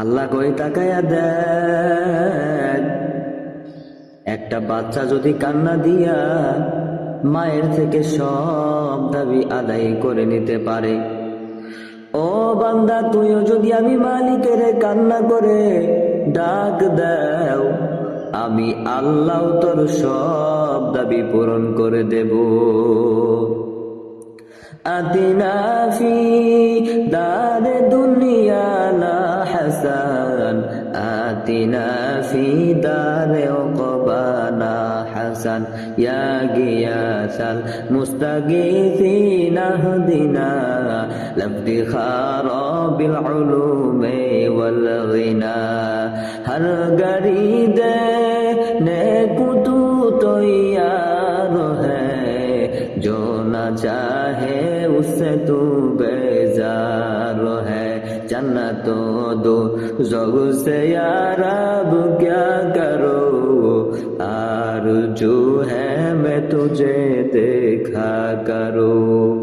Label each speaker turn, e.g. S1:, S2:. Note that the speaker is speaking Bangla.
S1: আল্লাহ কই তাকায়া দেখ, একটা বাচ্চা যদি কান্না দিয়া মায়ের থেকে সব দাবি আদায় করে নিতে পারে, ও বান্দা তুইও যদি আমি মালিকের কান্না করে ডাক দাও, আমি আল্লাহ তোর সব দাবি পূরণ করে দেব। আতিনা ফি দারে দুনিয়া লা হাসান, আতিনা ফি দারে উকবানা হাসান, ইয়া গিয়াসাল মুস্তাগীথিনা হদিনা লাফতিখারা বিল উলুমি ওয়াল গিনা। হর গরিদে নেকু তু তৈয়ার হ্যায়, जो न चाहे उससे तू बेजार है। जन्नतों दो ज़ौक़ से या रब क्या करो, आरज़ू है मैं तुझे देखा करो।